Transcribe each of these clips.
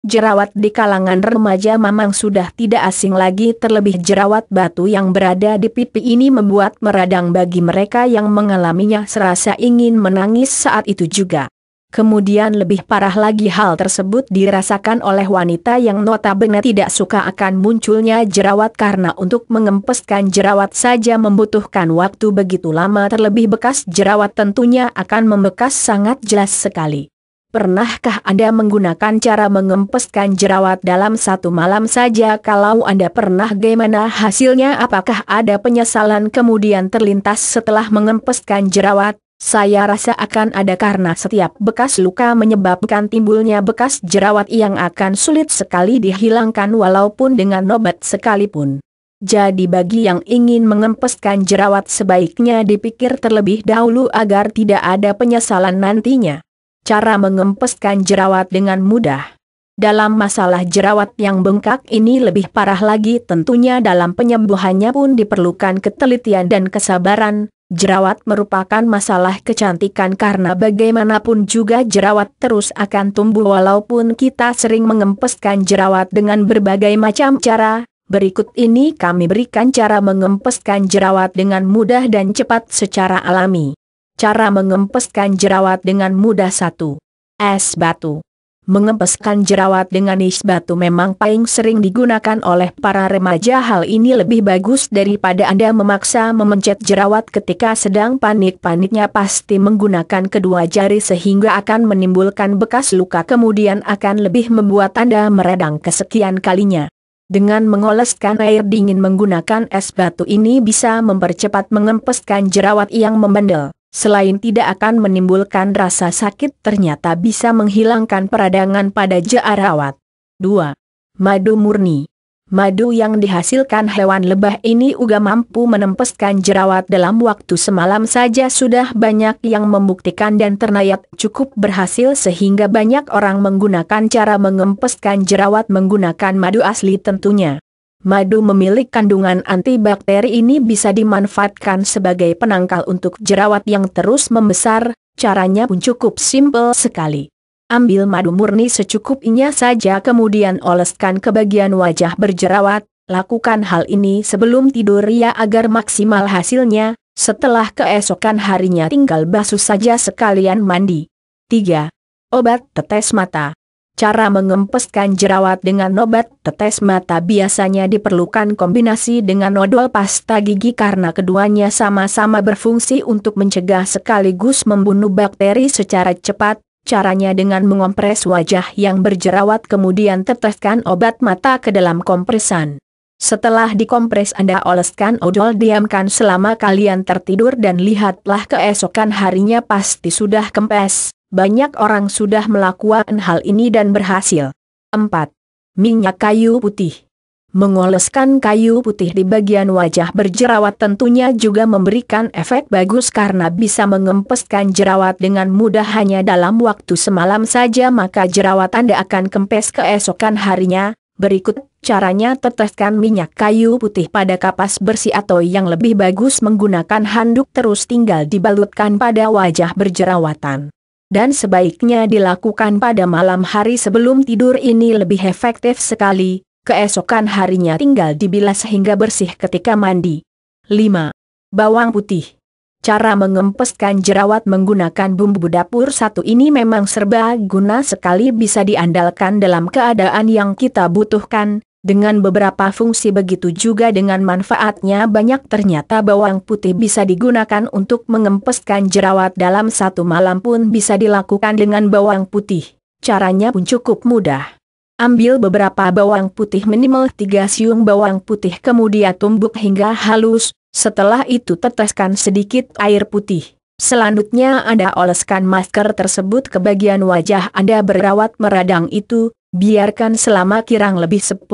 Jerawat di kalangan remaja memang sudah tidak asing lagi, terlebih jerawat batu yang berada di pipi ini membuat meradang bagi mereka yang mengalaminya, serasa ingin menangis saat itu juga. Kemudian lebih parah lagi hal tersebut dirasakan oleh wanita yang notabene tidak suka akan munculnya jerawat, karena untuk mengempeskan jerawat saja membutuhkan waktu begitu lama, terlebih bekas jerawat tentunya akan membekas sangat jelas sekali. Pernahkah Anda menggunakan cara mengempeskan jerawat dalam satu malam saja? Kalau Anda pernah, bagaimana hasilnya? Apakah ada penyesalan kemudian terlintas setelah mengempeskan jerawat? Saya rasa akan ada, karena setiap bekas luka menyebabkan timbulnya bekas jerawat yang akan sulit sekali dihilangkan walaupun dengan obat sekalipun. Jadi bagi yang ingin mengempeskan jerawat sebaiknya dipikir terlebih dahulu agar tidak ada penyesalan nantinya. Cara mengempeskan jerawat dengan mudah. Dalam masalah jerawat yang bengkak ini lebih parah lagi, tentunya dalam penyembuhannya pun diperlukan ketelitian dan kesabaran. Jerawat merupakan masalah kecantikan, karena bagaimanapun juga jerawat terus akan tumbuh walaupun kita sering mengempeskan jerawat dengan berbagai macam cara. Berikut ini kami berikan cara mengempeskan jerawat dengan mudah dan cepat secara alami. Cara mengempeskan jerawat dengan mudah. 1. Es batu. Mengempeskan jerawat dengan es batu memang paling sering digunakan oleh para remaja. Hal ini lebih bagus daripada Anda memaksa memencet jerawat ketika sedang panik-paniknya. Pasti menggunakan kedua jari sehingga akan menimbulkan bekas luka, kemudian akan lebih membuat Anda meradang kesekian kalinya. Dengan mengoleskan air dingin menggunakan es batu ini bisa mempercepat mengempeskan jerawat yang membandel. Selain tidak akan menimbulkan rasa sakit, ternyata bisa menghilangkan peradangan pada jerawat. 2. Madu murni. Madu yang dihasilkan hewan lebah ini juga mampu menempeskan jerawat dalam waktu semalam saja. Sudah banyak yang membuktikan dan ternyata cukup berhasil, sehingga banyak orang menggunakan cara mengempeskan jerawat menggunakan madu asli tentunya. Madu memiliki kandungan antibakteri, ini bisa dimanfaatkan sebagai penangkal untuk jerawat yang terus membesar. Caranya pun cukup simpel sekali. Ambil madu murni secukupnya saja, kemudian oleskan ke bagian wajah berjerawat. Lakukan hal ini sebelum tidur ya agar maksimal hasilnya. Setelah keesokan harinya tinggal basuh saja sekalian mandi. 3. Obat tetes mata. Cara mengempeskan jerawat dengan obat tetes mata biasanya diperlukan kombinasi dengan odol pasta gigi, karena keduanya sama-sama berfungsi untuk mencegah sekaligus membunuh bakteri secara cepat. Caranya dengan mengompres wajah yang berjerawat, kemudian teteskan obat mata ke dalam kompresan. Setelah dikompres Anda oleskan odol, diamkan selama kalian tertidur dan lihatlah keesokan harinya pasti sudah kempes. Banyak orang sudah melakukan hal ini dan berhasil. 4. Minyak kayu putih. Mengoleskan kayu putih di bagian wajah berjerawat tentunya juga memberikan efek bagus, karena bisa mengempeskan jerawat dengan mudah hanya dalam waktu semalam saja, maka jerawat Anda akan kempes keesokan harinya. Berikut caranya: teteskan minyak kayu putih pada kapas bersih atau yang lebih bagus menggunakan handuk, terus tinggal dibalutkan pada wajah berjerawatan. Dan sebaiknya dilakukan pada malam hari sebelum tidur, ini lebih efektif sekali. Keesokan harinya tinggal dibilas hingga bersih ketika mandi. 5. Bawang putih. Cara mengempeskan jerawat menggunakan bumbu dapur satu ini memang serba guna sekali, bisa diandalkan dalam keadaan yang kita butuhkan. Dengan beberapa fungsi begitu juga dengan manfaatnya banyak. Ternyata bawang putih bisa digunakan untuk mengempeskan jerawat dalam satu malam pun bisa dilakukan dengan bawang putih. Caranya pun cukup mudah. Ambil beberapa bawang putih, minimal 3 siung bawang putih, kemudian tumbuk hingga halus. Setelah itu teteskan sedikit air putih. Selanjutnya Anda oleskan masker tersebut ke bagian wajah Anda berawat meradang itu. Biarkan selama kurang lebih 10-15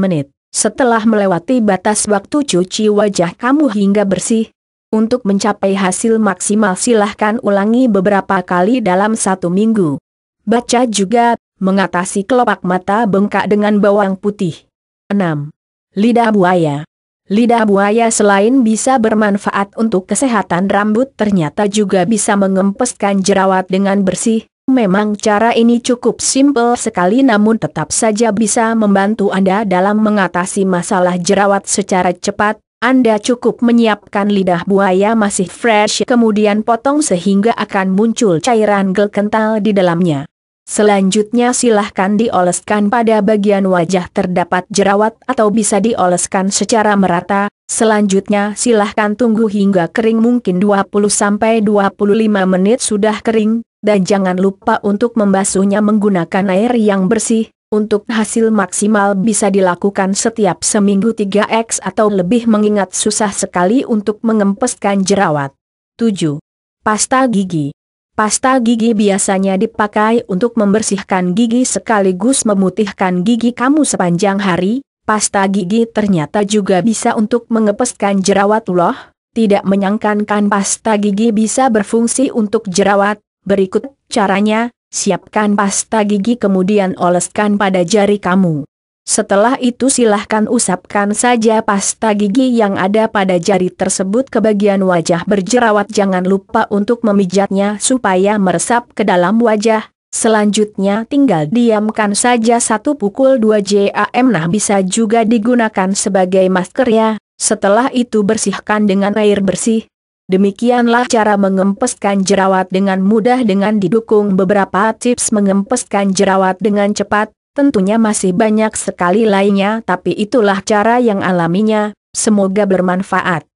menit. Setelah melewati batas waktu, cuci wajah kamu hingga bersih. Untuk mencapai hasil maksimal silahkan ulangi beberapa kali dalam 1 minggu. Baca juga, mengatasi kelopak mata bengkak dengan bawang putih. 6. Lidah buaya. Lidah buaya selain bisa bermanfaat untuk kesehatan rambut, ternyata juga bisa mengempeskan jerawat dengan bersih. Memang cara ini cukup simpel sekali namun tetap saja bisa membantu Anda dalam mengatasi masalah jerawat secara cepat. Anda cukup menyiapkan lidah buaya masih fresh kemudian potong sehingga akan muncul cairan gel kental di dalamnya. Selanjutnya silahkan dioleskan pada bagian wajah terdapat jerawat atau bisa dioleskan secara merata. Selanjutnya silahkan tunggu hingga kering mungkin 20-25 menit sudah kering. Dan jangan lupa untuk membasuhnya menggunakan air yang bersih. Untuk hasil maksimal bisa dilakukan setiap seminggu 3x atau lebih mengingat susah sekali untuk mengempeskan jerawat. 7. Pasta gigi. Pasta gigi biasanya dipakai untuk membersihkan gigi sekaligus memutihkan gigi kamu sepanjang hari. Pasta gigi ternyata juga bisa untuk mengempeskan jerawat loh. Tidak menyangkakan pasta gigi bisa berfungsi untuk jerawat. Berikut caranya, siapkan pasta gigi kemudian oleskan pada jari kamu. Setelah itu silahkan usapkan saja pasta gigi yang ada pada jari tersebut ke bagian wajah berjerawat. Jangan lupa untuk memijatnya supaya meresap ke dalam wajah. Selanjutnya tinggal diamkan saja 1 pukul 2 jam. Nah bisa juga digunakan sebagai masker ya. Setelah itu bersihkan dengan air bersih. Demikianlah cara mengempeskan jerawat dengan mudah dengan didukung beberapa tips mengempeskan jerawat dengan cepat. Tentunya masih banyak sekali lainnya tapi itulah cara yang alaminya. Semoga bermanfaat.